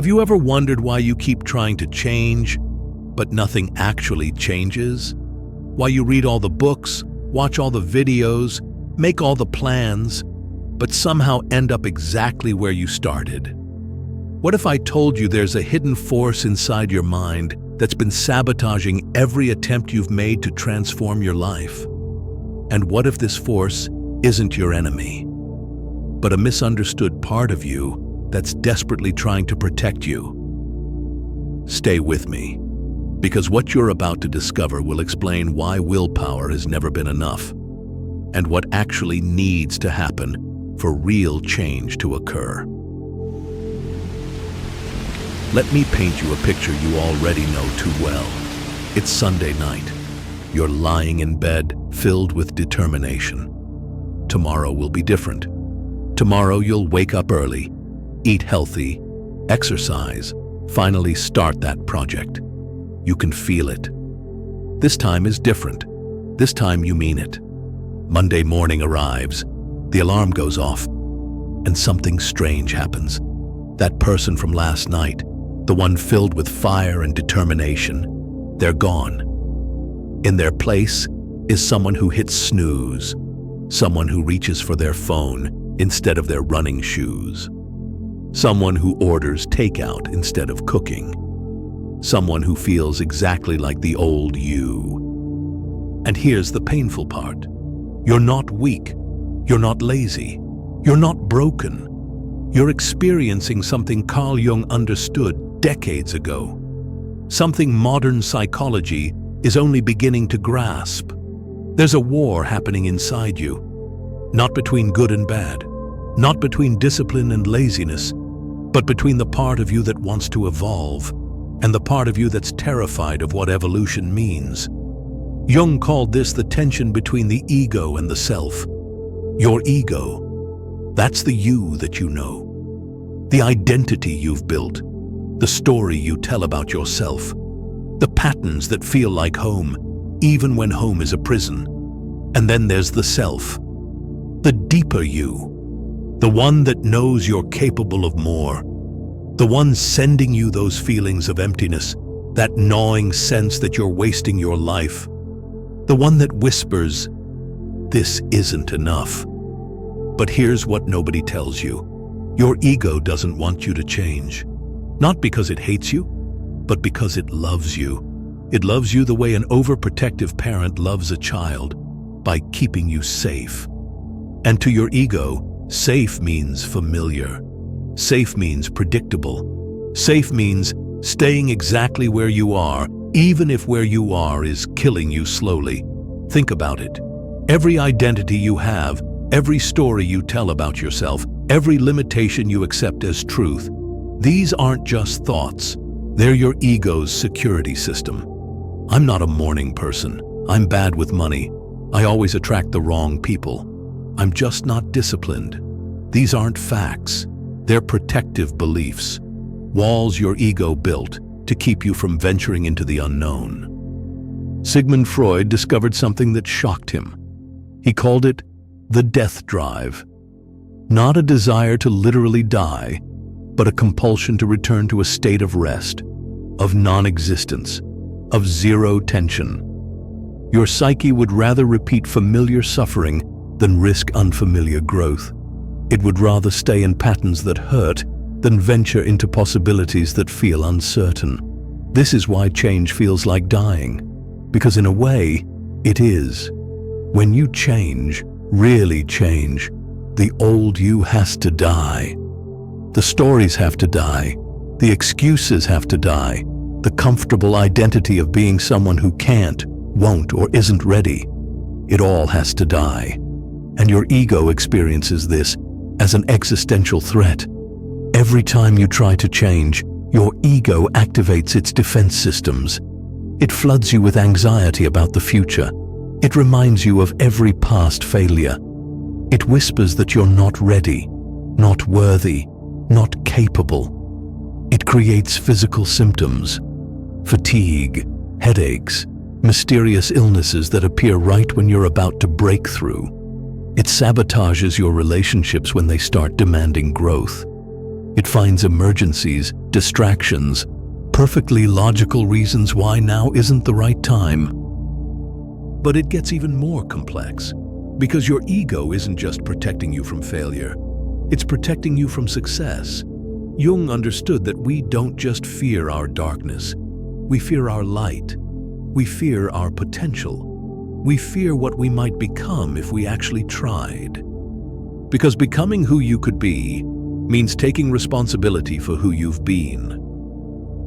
Have you ever wondered why you keep trying to change, but nothing actually changes? Why you read all the books, watch all the videos, make all the plans, but somehow end up exactly where you started? What if I told you there's a hidden force inside your mind that's been sabotaging every attempt you've made to transform your life? And what if this force isn't your enemy, but a misunderstood part of you that's desperately trying to protect you? Stay with me, because what you're about to discover will explain why willpower has never been enough, and what actually needs to happen for real change to occur. Let me paint you a picture you already know too well. It's Sunday night. You're lying in bed, filled with determination. Tomorrow will be different. Tomorrow you'll wake up early, eat healthy, exercise, finally start that project. You can feel it. This time is different. This time you mean it. Monday morning arrives, the alarm goes off, and something strange happens. That person from last night, the one filled with fire and determination, they're gone. In their place is someone who hits snooze, someone who reaches for their phone instead of their running shoes, someone who orders takeout instead of cooking, someone who feels exactly like the old you. And here's the painful part. You're not weak, you're not lazy, you're not broken. You're experiencing something Carl Jung understood decades ago, something modern psychology is only beginning to grasp. There's a war happening inside you, not between good and bad, not between discipline and laziness, but between the part of you that wants to evolve and the part of you that's terrified of what evolution means. Jung called this the tension between the ego and the self. Your ego, that's the you that you know, the identity you've built, the story you tell about yourself, the patterns that feel like home, even when home is a prison. And then there's the self, the deeper you, the one that knows you're capable of more, the one sending you those feelings of emptiness, that gnawing sense that you're wasting your life, the one that whispers, "This isn't enough." But here's what nobody tells you. Your ego doesn't want you to change, not because it hates you, but because it loves you. It loves you the way an overprotective parent loves a child, by keeping you safe. And to your ego, safe means familiar. Safe means predictable. Safe means staying exactly where you are, even if where you are is killing you slowly. Think about it. Every identity you have, every story you tell about yourself, every limitation you accept as truth, these aren't just thoughts. They're your ego's security system. I'm not a morning person. I'm bad with money. I always attract the wrong people. I'm just not disciplined. These aren't facts. They're protective beliefs. Walls your ego built to keep you from venturing into the unknown. Sigmund Freud discovered something that shocked him. He called it the death drive. Not a desire to literally die, but a compulsion to return to a state of rest, of non-existence, of zero tension. Your psyche would rather repeat familiar suffering than risk unfamiliar growth. It would rather stay in patterns that hurt than venture into possibilities that feel uncertain. This is why change feels like dying, because in a way, it is. When you change, really change, the old you has to die. The stories have to die. The excuses have to die. The comfortable identity of being someone who can't, won't, or isn't ready. It all has to die. And your ego experiences this as an existential threat. Every time you try to change, your ego activates its defense systems. It floods you with anxiety about the future. It reminds you of every past failure. It whispers that you're not ready, not worthy, not capable. It creates physical symptoms, fatigue, headaches, mysterious illnesses that appear right when you're about to break through. It sabotages your relationships when they start demanding growth. It finds emergencies, distractions, perfectly logical reasons why now isn't the right time. But it gets even more complex, because your ego isn't just protecting you from failure, it's protecting you from success. Jung understood that we don't just fear our darkness, we fear our light. We fear our potential. We fear what we might become if we actually tried. Because becoming who you could be means taking responsibility for who you've been.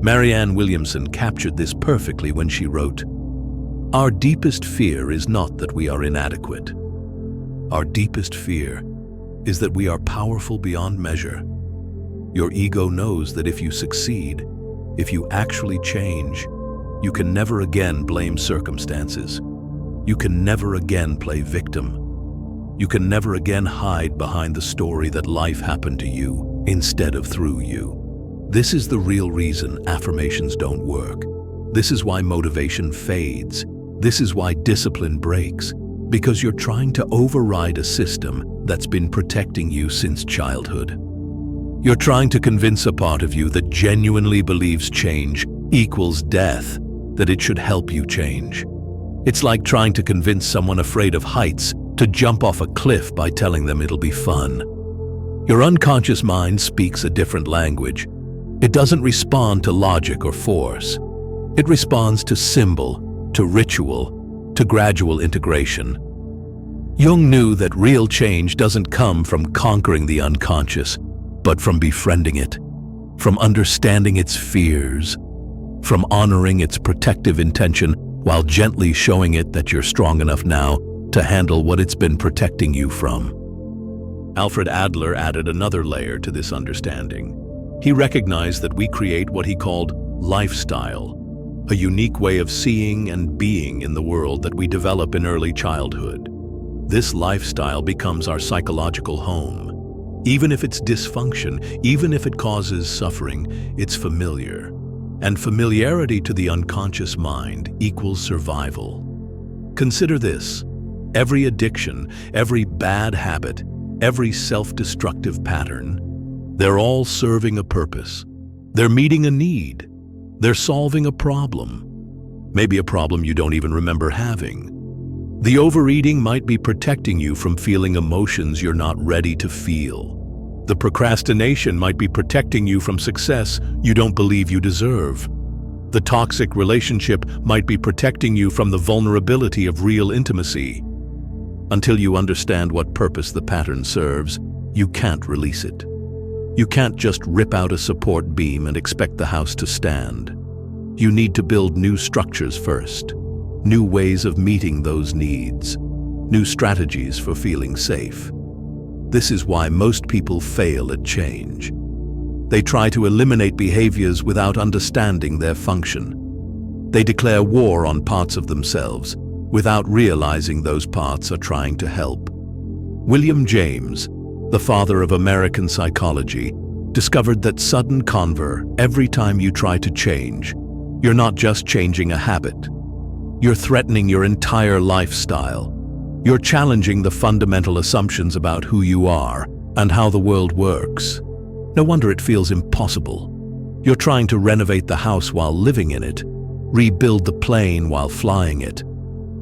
Marianne Williamson captured this perfectly when she wrote, "Our deepest fear is not that we are inadequate. Our deepest fear is that we are powerful beyond measure." Your ego knows that if you succeed, if you actually change, you can never again blame circumstances. You can never again play victim. You can never again hide behind the story that life happened to you instead of through you. This is the real reason affirmations don't work. This is why motivation fades. This is why discipline breaks. Because you're trying to override a system that's been protecting you since childhood. You're trying to convince a part of you that genuinely believes change equals death, that it should help you change. It's like trying to convince someone afraid of heights to jump off a cliff by telling them it'll be fun. Your unconscious mind speaks a different language. It doesn't respond to logic or force. It responds to symbol, to ritual, to gradual integration. Jung knew that real change doesn't come from conquering the unconscious, but from befriending it, from understanding its fears, from honoring its protective intention while gently showing it that you're strong enough now to handle what it's been protecting you from. Alfred Adler added another layer to this understanding. He recognized that we create what he called lifestyle, a unique way of seeing and being in the world that we develop in early childhood. This lifestyle becomes our psychological home. Even if it's dysfunction, even if it causes suffering, it's familiar. And familiarity to the unconscious mind equals survival. Consider this. Every addiction, every bad habit, every self-destructive pattern, they're all serving a purpose. They're meeting a need. They're solving a problem. Maybe a problem you don't even remember having. The overeating might be protecting you from feeling emotions you're not ready to feel. The procrastination might be protecting you from success you don't believe you deserve. The toxic relationship might be protecting you from the vulnerability of real intimacy. Until you understand what purpose the pattern serves, you can't release it. You can't just rip out a support beam and expect the house to stand. You need to build new structures first, new ways of meeting those needs, new strategies for feeling safe. This is why most people fail at change. They try to eliminate behaviors without understanding their function. They declare war on parts of themselves without realizing those parts are trying to help. William James, the father of American psychology, discovered that sudden convert, every time you try to change, you're not just changing a habit. You're threatening your entire lifestyle. You're challenging the fundamental assumptions about who you are and how the world works. No wonder it feels impossible. You're trying to renovate the house while living in it, rebuild the plane while flying it,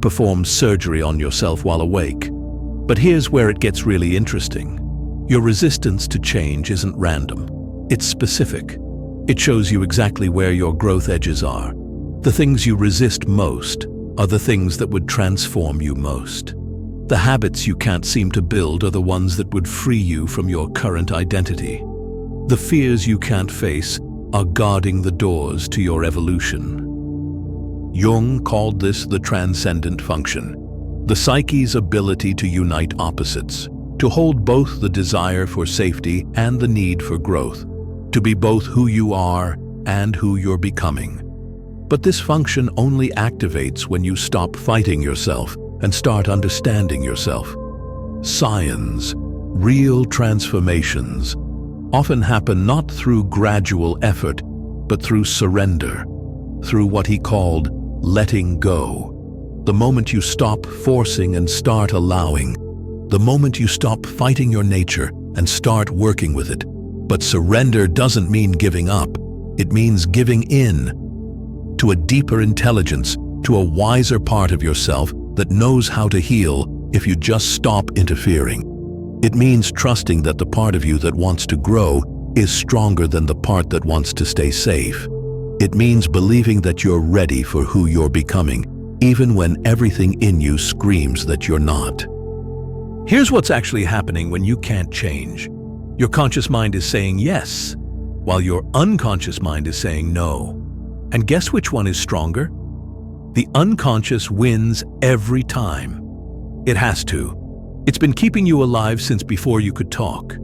perform surgery on yourself while awake. But here's where it gets really interesting. Your resistance to change isn't random. It's specific. It shows you exactly where your growth edges are. The things you resist most are the things that would transform you most. The habits you can't seem to build are the ones that would free you from your current identity. The fears you can't face are guarding the doors to your evolution. Jung called this the transcendent function, the psyche's ability to unite opposites, to hold both the desire for safety and the need for growth, to be both who you are and who you're becoming. But this function only activates when you stop fighting yourself and start understanding yourself. Science, real transformations, often happen not through gradual effort, but through surrender, through what he called letting go. The moment you stop forcing and start allowing, the moment you stop fighting your nature and start working with it, But surrender doesn't mean giving up. It means giving in to a deeper intelligence, to a wiser part of yourself that knows how to heal if you just stop interfering. It means trusting that the part of you that wants to grow is stronger than the part that wants to stay safe. It means believing that you're ready for who you're becoming, even when everything in you screams that you're not. Here's what's actually happening when you can't change. Your conscious mind is saying yes, while your unconscious mind is saying no. And guess which one is stronger? The unconscious wins every time. It has to. It's been keeping you alive since before you could talk.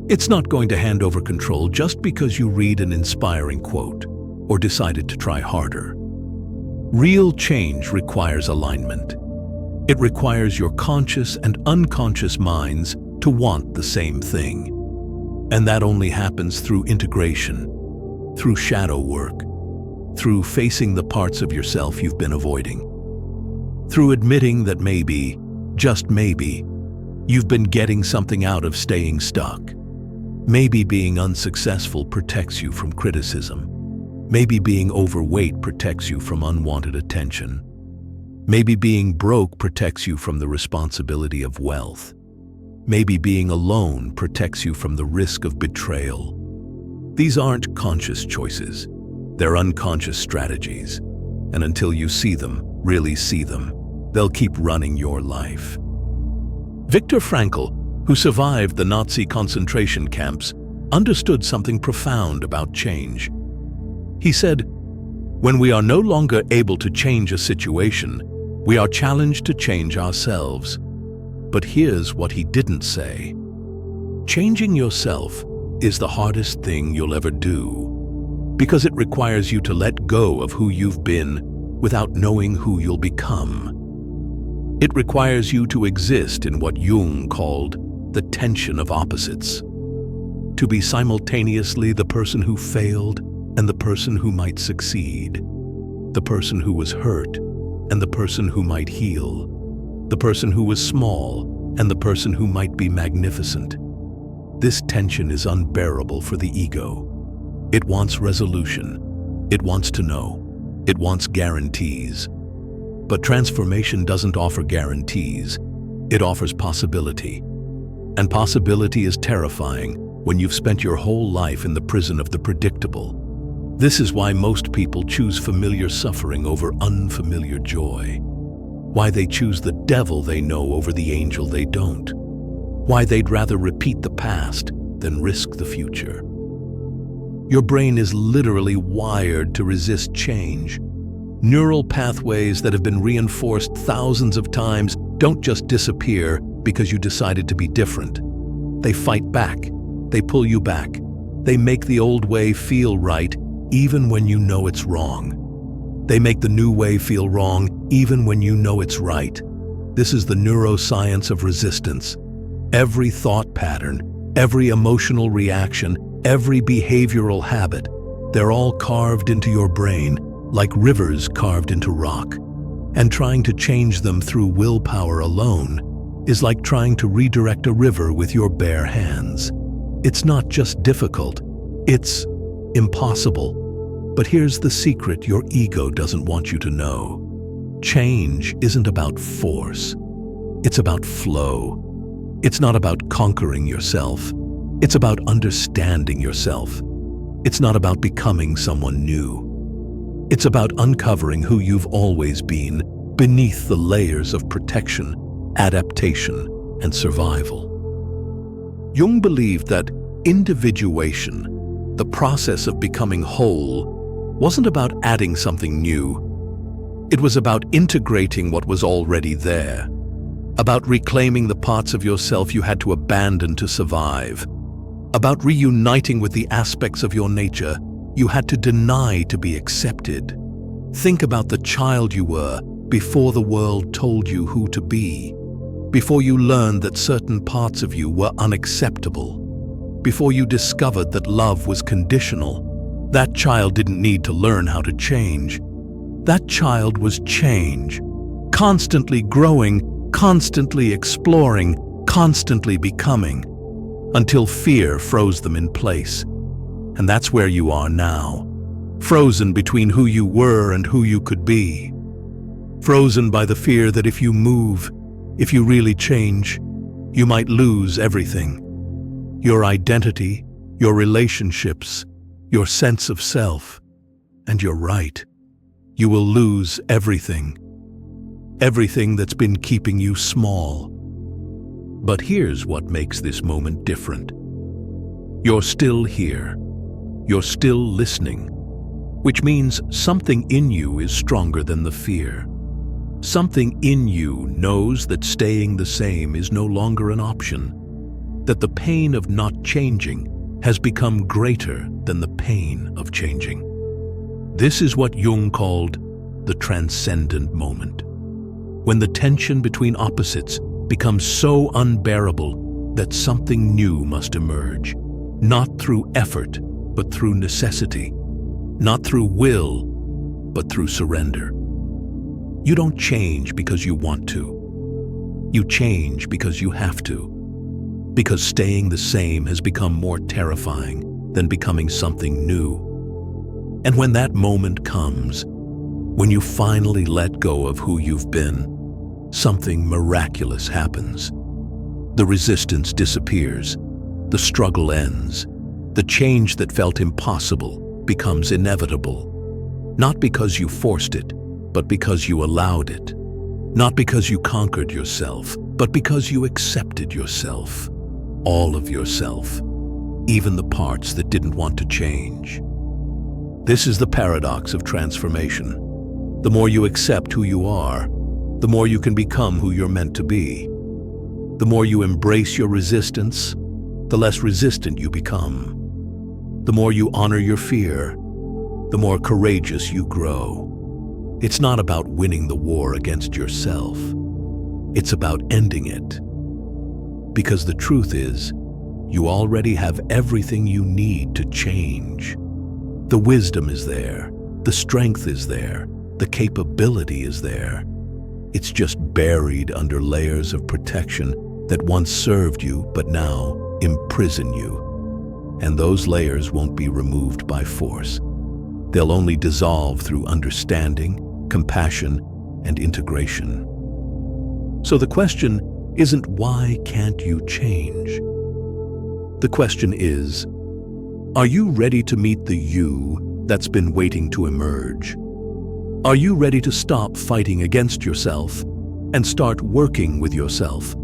It's not going to hand over control just because you read an inspiring quote or decided to try harder. Real change requires alignment. It requires your conscious and unconscious minds to want the same thing. And that only happens through integration, through shadow work, through facing the parts of yourself you've been avoiding, through admitting that maybe, just maybe, you've been getting something out of staying stuck. Maybe being unsuccessful protects you from criticism. Maybe being overweight protects you from unwanted attention. Maybe being broke protects you from the responsibility of wealth. Maybe being alone protects you from the risk of betrayal. These aren't conscious choices. They're unconscious strategies. And until you see them, really see them, they'll keep running your life. Viktor Frankl, who survived the Nazi concentration camps, understood something profound about change. He said, "When we are no longer able to change a situation, we are challenged to change ourselves." But here's what he didn't say. Changing yourself is the hardest thing you'll ever do, because it requires you to let go of who you've been without knowing who you'll become. It requires you to exist in what Jung called the tension of opposites, to be simultaneously the person who failed and the person who might succeed, the person who was hurt and the person who might heal, the person who was small and the person who might be magnificent. This tension is unbearable for the ego. It wants resolution. It wants to know. It wants guarantees. But transformation doesn't offer guarantees. It offers possibility. And possibility is terrifying when you've spent your whole life in the prison of the predictable. This is why most people choose familiar suffering over unfamiliar joy. Why they choose the devil they know over the angel they don't. Why they'd rather repeat the past than risk the future. Your brain is literally wired to resist change. Neural pathways that have been reinforced thousands of times don't just disappear because you decided to be different. They fight back. They pull you back. They make the old way feel right even when you know it's wrong. They make the new way feel wrong even when you know it's right. This is the neuroscience of resistance. Every thought pattern, every emotional reaction, every behavioral habit, they're all carved into your brain like rivers carved into rock. And trying to change them through willpower alone is like trying to redirect a river with your bare hands. It's not just difficult, it's impossible. But here's the secret your ego doesn't want you to know. Change isn't about force. It's about flow. It's not about conquering yourself. It's about understanding yourself. It's not about becoming someone new. It's about uncovering who you've always been beneath the layers of protection, adaptation, and survival. Jung believed that individuation, the process of becoming whole, wasn't about adding something new. It was about integrating what was already there, about reclaiming the parts of yourself you had to abandon to survive, about reuniting with the aspects of your nature you had to deny to be accepted. Think about the child you were before the world told you who to be, before you learned that certain parts of you were unacceptable, before you discovered that love was conditional. That child didn't need to learn how to change. That child was change, constantly growing, constantly exploring, constantly becoming. until fear froze them in place. And that's where you are now, frozen between who you were and who you could be. Frozen by the fear that if you move, if you really change, you might lose everything. Your identity, your relationships, your sense of self. And you're right. You will lose everything. Everything that's been keeping you small. But here's what makes this moment different. You're still here. You're still listening, which means something in you is stronger than the fear. Something in you knows that staying the same is no longer an option, that the pain of not changing has become greater than the pain of changing. This is what Jung called the transcendent moment, when the tension between opposites becomes so unbearable that something new must emerge, not through effort, but through necessity, not through will, but through surrender. You don't change because you want to. You change because you have to, because staying the same has become more terrifying than becoming something new. And when that moment comes, when you finally let go of who you've been, something miraculous happens. The resistance disappears, the struggle ends, the change that felt impossible becomes inevitable. Not because you forced it, but because you allowed it. Not because you conquered yourself, but because you accepted yourself. All of yourself, even the parts that didn't want to change. This is the paradox of transformation. The more you accept who you are, the more you can become who you're meant to be. The more you embrace your resistance, the less resistant you become. The more you honor your fear, the more courageous you grow. It's not about winning the war against yourself. It's about ending it. Because the truth is, you already have everything you need to change. The wisdom is there, the strength is there, the capability is there. It's just buried under layers of protection that once served you but now imprison you. And those layers won't be removed by force. They'll only dissolve through understanding, compassion, and integration. So the question isn't why can't you change? The question is, are you ready to meet the you that's been waiting to emerge? Are you ready to stop fighting against yourself and start working with yourself?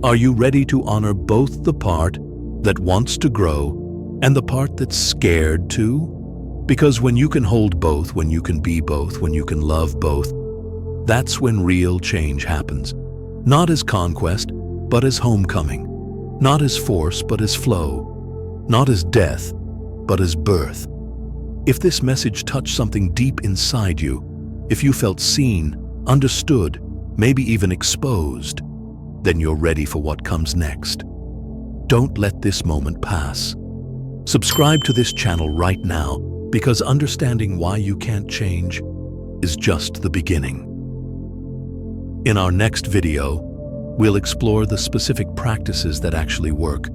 Are you ready to honor both the part that wants to grow and the part that's scared to? Because when you can hold both, when you can be both, when you can love both, that's when real change happens. Not as conquest, but as homecoming. Not as force, but as flow. Not as death, but as birth. If this message touched something deep inside you, if you felt seen, understood, maybe even exposed, then you're ready for what comes next. Don't let this moment pass. Subscribe to this channel right now, because understanding why you can't change is just the beginning. In our next video, we'll explore the specific practices that actually work.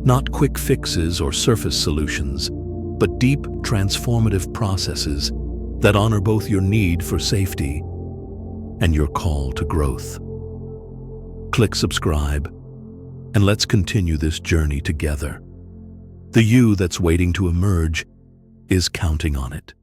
Not quick fixes or surface solutions, but deep, transformative processes that honor both your need for safety and your call to growth. Click subscribe, and let's continue this journey together. The you that's waiting to emerge is counting on it.